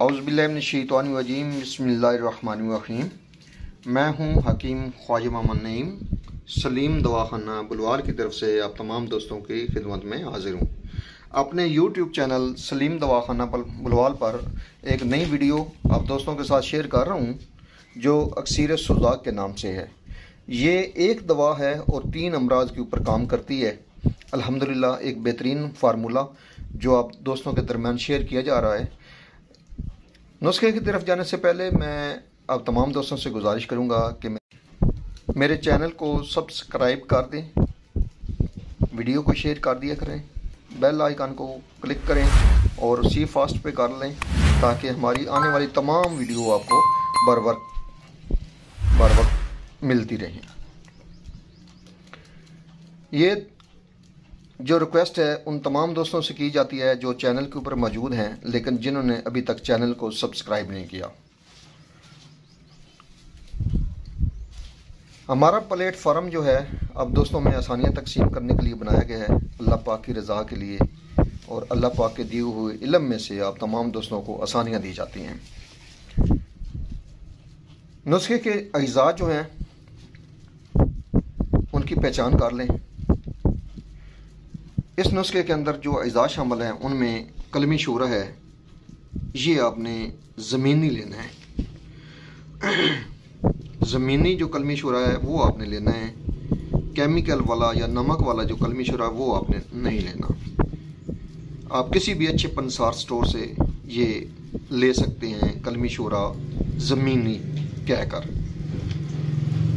औज़ुबिल्लाहिमिनश्शैतानिर्रजीम बिस्मिल्लाहिर्रहमानिर्रहीम। मैं हूं हकीम ख्वाजा मोहम्मद नईम, सलीम दवाखाना बुलवाल की तरफ से आप तमाम दोस्तों की खिदमत में हाजिर हूं। अपने यूट्यूब चैनल सलीम दवाखाना बुलवाल पर एक नई वीडियो आप दोस्तों के साथ शेयर कर रहा हूं जो अक्सीर सुज़ाक के नाम से है। ये एक दवा है और 3 अमराज के ऊपर काम करती है। अल्हम्दुलिल्लाह एक बेहतरीन फार्मूला जो आप दोस्तों के दरमियान शेयर किया जा रहा है। नुस्खे की तरफ जाने से पहले मैं आप तमाम दोस्तों से गुजारिश करूंगा कि मेरे चैनल को सब्सक्राइब कर दें, वीडियो को शेयर कर दिया करें, बेल आइकन को क्लिक करें और सी फास्ट पे कर लें ताकि हमारी आने वाली तमाम वीडियो आपको बर वक्त मिलती रहें। ये जो रिक्वेस्ट है उन तमाम दोस्तों से की जाती है जो चैनल के ऊपर मौजूद हैं लेकिन जिन्होंने अभी तक चैनल को सब्सक्राइब नहीं किया। हमारा प्लेटफॉर्म जो है अब दोस्तों में आसानियाँ तकसीम करने के लिए बनाया गया है, अल्लाह पाक की रज़ा के लिए, और अल्लाह पाक के दिए हुए इल्म में से आप तमाम दोस्तों को आसानियाँ दी जाती हैं। नुस्खे के अज्जा जो हैं उनकी पहचान कर लें। इस नुस्खे के अंदर जो अज्जा शामिल हैं उनमें कलमी शूरा है, ये आपने ज़मीनी लेना है। ज़मीनी जो कलमी शूरा है वो आपने लेना है। केमिकल वाला या नमक वाला जो कलमी शूरा है वो आपने नहीं लेना। आप किसी भी अच्छे पंसार स्टोर से ये ले सकते हैं कलमी शूरा ज़मीनी कहकर,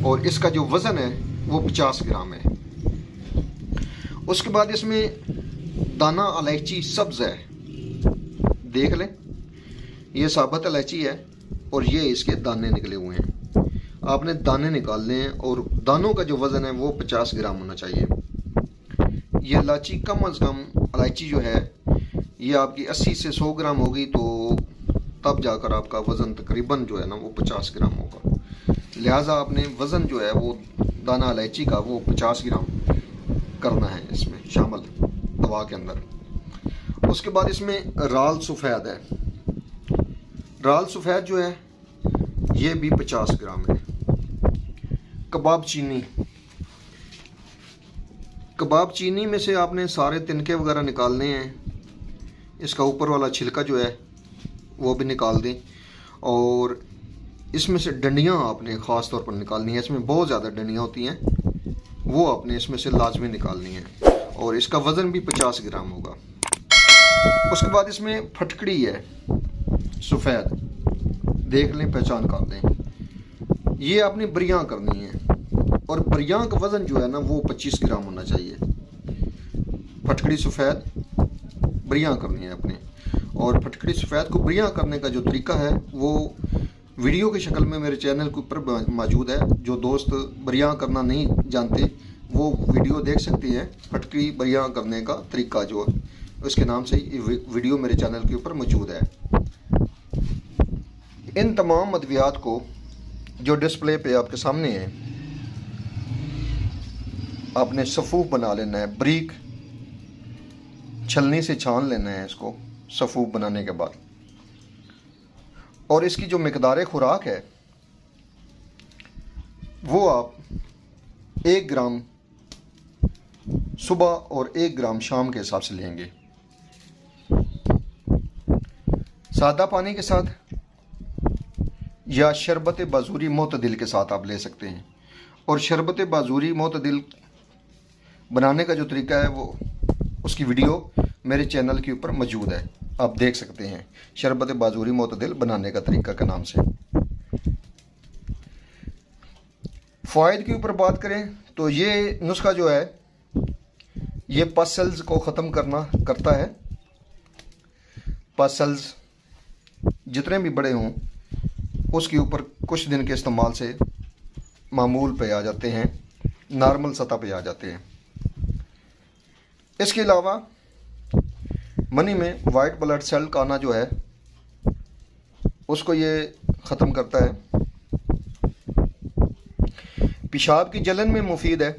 और इसका जो वज़न है वो 50 ग्राम है। उसके बाद इसमें दाना इलायची सब्ज़ है, देख लें, ये साबुत इलायची है और ये इसके दाने निकले हुए हैं। आपने दाने निकालने हैं और दानों का जो वज़न है वो 50 ग्राम होना चाहिए। ये इलायची कम अज़ कम इलायची जो है ये आपकी 80 से 100 ग्राम होगी तो तब जाकर आपका वज़न तकरीबन जो है ना वो 50 ग्राम होगा। लिहाजा आपने वज़न जो है वो दाना इलायची का वो 50 ग्राम करना है इसमें शामिल दवा के अंदर। उसके बाद इसमें राल सफ़ेद है, राल सफ़ेद जो है ये भी 50 ग्राम है। कबाब चीनी, कबाब चीनी में से आपने सारे तिनके वगैरह निकालने हैं। इसका ऊपर वाला छिलका जो है वो भी निकाल दें और इसमें से डंडियाँ आपने ख़ास तौर पर निकालनी है। इसमें बहुत ज़्यादा डंडियाँ होती हैं, वो आपने इसमें से लाजमी निकालनी है और इसका वज़न भी 50 ग्राम होगा। उसके बाद इसमें फटकड़ी है सफ़ेद, देख लें, पहचान कर लें। ये आपने बरियाँ करनी है और बरियाँ का वज़न जो है ना वो 25 ग्राम होना चाहिए। फटकड़ी सफ़ेद बरियाँ करनी है आपने, और फटकड़ी सफ़ेद को बरियाँ करने का जो तरीका है वो वीडियो की शक्ल में मेरे चैनल के ऊपर मौजूद है। जो दोस्त बरियाँ करना नहीं जानते वो वीडियो देख सकते हैं। फटकड़ी बरियाँ करने का तरीका जो उसके नाम से वीडियो मेरे चैनल के ऊपर मौजूद है। इन तमाम अद्वियात को जो डिस्प्ले पे आपके सामने है आपने सफ़ूफ बना लेना है, बारीक छलनी से छान लेना है इसको सफ़ूफ बनाने के बाद। और इसकी जो मिकदार खुराक है वो आप 1 ग्राम सुबह और 1 ग्राम शाम के हिसाब से लेंगे। सादा पानी के साथ या शरबत बाजूरी मोतदिल के साथ आप ले सकते हैं। और शरबत बाजूरी मोतदिल बनाने का जो तरीका है वो उसकी वीडियो मेरे चैनल के ऊपर मौजूद है, आप देख सकते हैं, शरबत बाजूरी मोतदिल बनाने का तरीका के नाम से। फ़वाइद के ऊपर बात करें तो ये नुस्खा जो है ये पस सेल्स को ख़त्म करता है। पस सेल्स जितने भी बड़े हों उसके ऊपर कुछ दिन के इस्तेमाल से मामूल पे आ जाते हैं, नॉर्मल सतह पे आ जाते हैं। इसके अलावा मनी में वाइट ब्लड सेल का आना जो है उसको ये ख़त्म करता है। पेशाब की जलन में मुफीद है।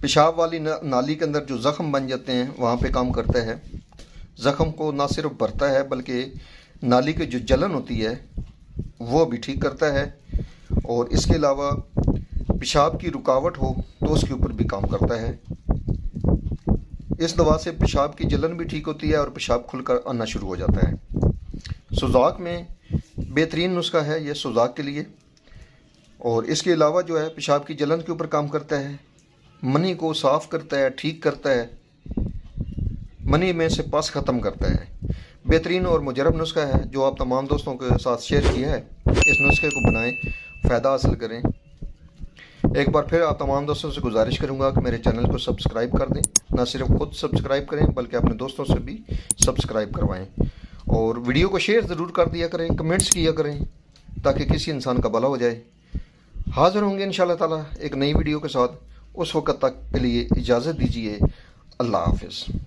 पेशाब वाली नाली के अंदर जो ज़ख़म बन जाते हैं वहाँ पे काम करता है। ज़ख़म को ना सिर्फ भरता है बल्कि नाली की जो जलन होती है वो भी ठीक करता है, और इसके अलावा पेशाब की रुकावट हो तो उसके ऊपर भी काम करता है। इस दवा से पेशाब की जलन भी ठीक होती है और पेशाब खुलकर आना शुरू हो जाता है। सुजाक में बेहतरीन नुस्खा है ये सुजाक के लिए, और इसके अलावा जो है पेशाब की जलन के ऊपर काम करता है, मनी को साफ़ करता है, ठीक करता है, मनी में से पस ख़त्म करता है। बेहतरीन और मुजरब नुस्खा है जो आप तमाम दोस्तों के साथ शेयर किया है। इस नुस्खे को बनाएं, फ़ायदा हासिल करें। एक बार फिर आप तमाम दोस्तों से गुजारिश करूंगा कि मेरे चैनल को सब्सक्राइब कर दें, ना सिर्फ खुद सब्सक्राइब करें बल्कि अपने दोस्तों से भी सब्सक्राइब करवाएं, और वीडियो को शेयर ज़रूर कर दिया करें, कमेंट्स किया करें ताकि किसी इंसान का भला हो जाए। हाज़िर होंगे इंशाअल्लाह ताला एक नई वीडियो के साथ। उस वक़्त तक के लिए इजाज़त दीजिए। अल्लाह हाफ़िज़।